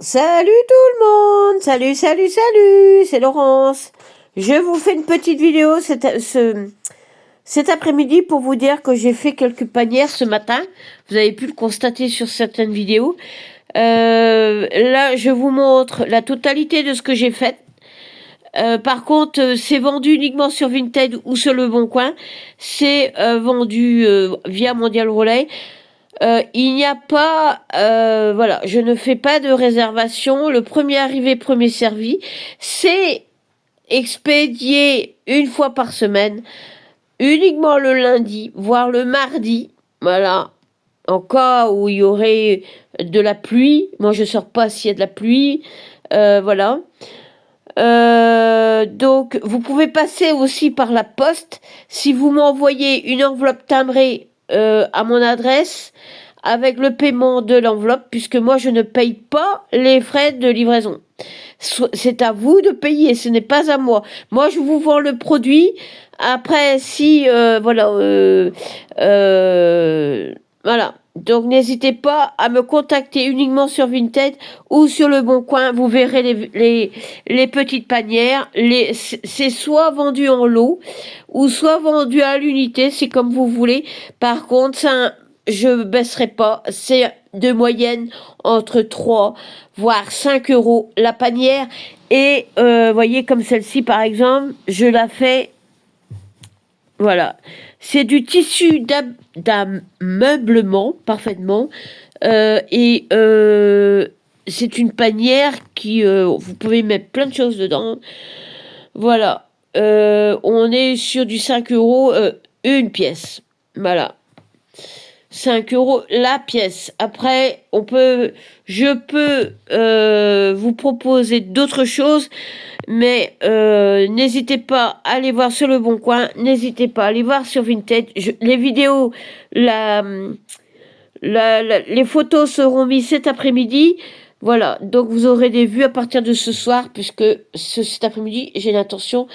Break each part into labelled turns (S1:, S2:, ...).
S1: Salut tout le monde! Salut! C'est Laurence. Je vous fais une petite vidéo cet après-midi pour vous dire que j'ai fait quelques panières ce matin. Vous avez pu le constater sur certaines vidéos. Là, je vous montre la totalité de ce que j'ai fait. Par contre, c'est vendu uniquement sur Vinted ou sur Le Bon Coin. C'est vendu via Mondial Relay. Il n'y a pas, voilà, je ne fais pas de réservation. Le premier arrivé, premier servi. C'est expédié une fois par semaine, uniquement le lundi, voire le mardi. Voilà. En cas où il y aurait de la pluie, moi je sors pas s'il y a de la pluie. Voilà. Donc, vous pouvez passer aussi par la poste si vous m'envoyez une enveloppe timbrée à mon adresse avec le paiement de l'enveloppe, puisque moi je ne paye pas les frais de livraison. C'est à vous de payer, ce n'est pas à moi. Moi je vous vends le produit. Après, si voilà. Donc n'hésitez pas à me contacter uniquement sur Vinted ou sur Le Bon Coin. Vous verrez les petites panières. C'est soit vendu en lot ou soit vendu à l'unité, c'est comme vous voulez. Par contre, je baisserai pas. C'est de moyenne entre 3 voire 5 euros la panière. Et voyez comme celle-ci par exemple, je la fais. Voilà. C'est du tissu d'ameublement, parfaitement. Et c'est une panière qui... vous pouvez mettre plein de choses dedans. Voilà. On est sur du 5 euros une pièce. Voilà. 5 euros la pièce. Après, je peux vous proposer d'autres choses, mais n'hésitez pas à aller voir sur Le Bon Coin, n'hésitez pas à aller voir sur Vinted. Les vidéos, les photos seront mises cet après-midi. Voilà, donc vous aurez des vues à partir de ce soir, puisque cet après-midi, j'ai l'intention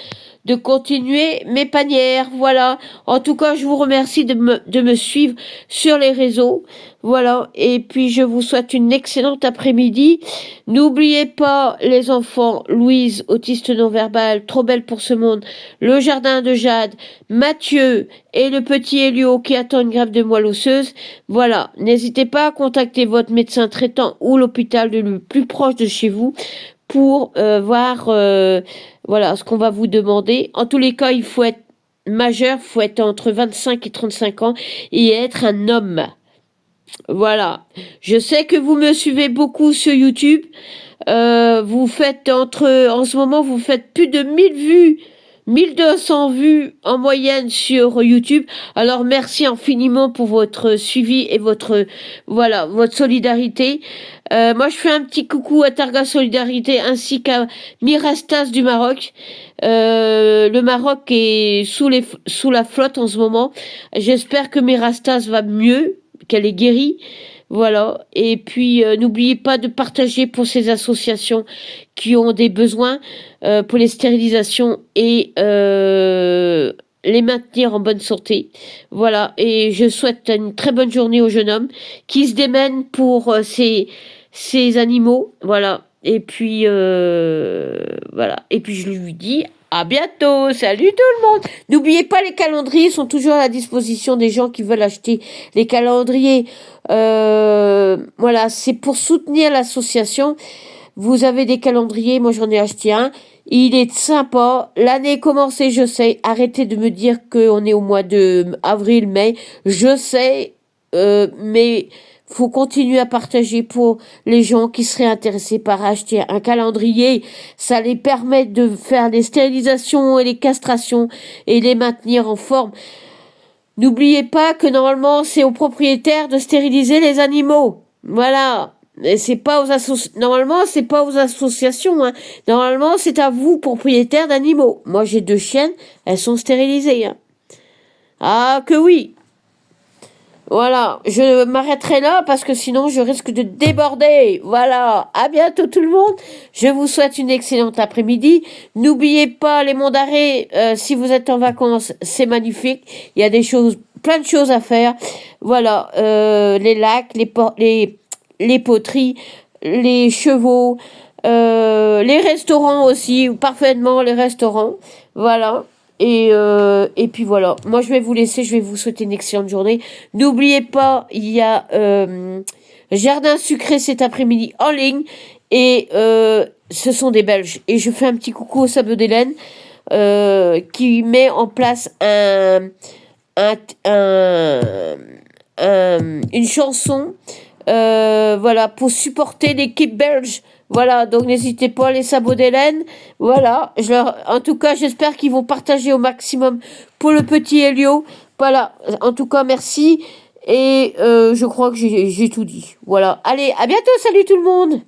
S1: de continuer mes panières. Voilà, en tout cas, je vous remercie de me suivre sur les réseaux. Voilà, et puis je vous souhaite une excellente après-midi. N'oubliez pas, les enfants, Louise, autiste non-verbal, trop belle pour ce monde, le jardin de Jade, Mathieu et le petit Elio qui attend une greffe de moelle osseuse. Voilà, n'hésitez pas à contacter votre médecin traitant ou l'hôpital le plus proche de chez vous pour voir voilà ce qu'on va vous demander. En tous les cas, il faut être majeur, il faut être entre 25 et 35 ans et être un homme. Voilà. Je sais que vous me suivez beaucoup sur YouTube. Vous faites en ce moment, vous faites plus de 1000 vues, 1200 vues en moyenne sur YouTube. Alors merci infiniment pour votre suivi et votre solidarité. Moi je fais un petit coucou à Targa Solidarité ainsi qu'à Mirastas du Maroc. Le Maroc est sous la flotte en ce moment. J'espère que Mirastas va mieux, qu'elle est guérie. Voilà. Et puis, n'oubliez pas de partager pour ces associations qui ont des besoins pour les stérilisations et les maintenir en bonne santé. Voilà. Et je souhaite une très bonne journée au jeune homme qui se démène pour ces animaux. Voilà. Et puis, voilà. Et puis, je lui dis à bientôt. Salut tout le monde. N'oubliez pas, les calendriers sont toujours à la disposition des gens qui veulent acheter les calendriers. Voilà, c'est pour soutenir l'association. Vous avez des calendriers, moi j'en ai acheté un. Il est sympa. L'année est commencée, je sais. Arrêtez de me dire qu'on est au mois de avril, mai. Je sais, mais faut continuer à partager pour les gens qui seraient intéressés par acheter un calendrier. Ça les permet de faire les stérilisations et les castrations et les maintenir en forme. N'oubliez pas que normalement c'est aux propriétaires de stériliser les animaux. Voilà. Et c'est pas normalement c'est pas aux associations, hein. Normalement c'est à vous, propriétaires d'animaux. Moi j'ai 2 chiennes, elles sont stérilisées, hein. Ah que oui. Voilà, je m'arrêterai là parce que sinon je risque de déborder. Voilà, à bientôt tout le monde. Je vous souhaite une excellente après-midi. N'oubliez pas les monts d'arrêt, si vous êtes en vacances, c'est magnifique. Il y a plein de choses à faire. Voilà, les lacs, les poteries, les chevaux, les restaurants aussi, parfaitement les restaurants. Voilà. Et puis voilà. Moi, je vais vous laisser. Je vais vous souhaiter une excellente journée. N'oubliez pas, il y a Jardin Sucré cet après-midi en ligne. Et ce sont des Belges. Et je fais un petit coucou au Sable d'Hélène qui met en place un, un, une chanson voilà, pour supporter l'équipe belge. Voilà, donc n'hésitez pas, les sabots d'Hélène. Voilà, en tout cas, j'espère qu'ils vont partager au maximum pour le petit Elio. Voilà, en tout cas, merci. Et je crois que j'ai tout dit. Voilà, allez, à bientôt, salut tout le monde!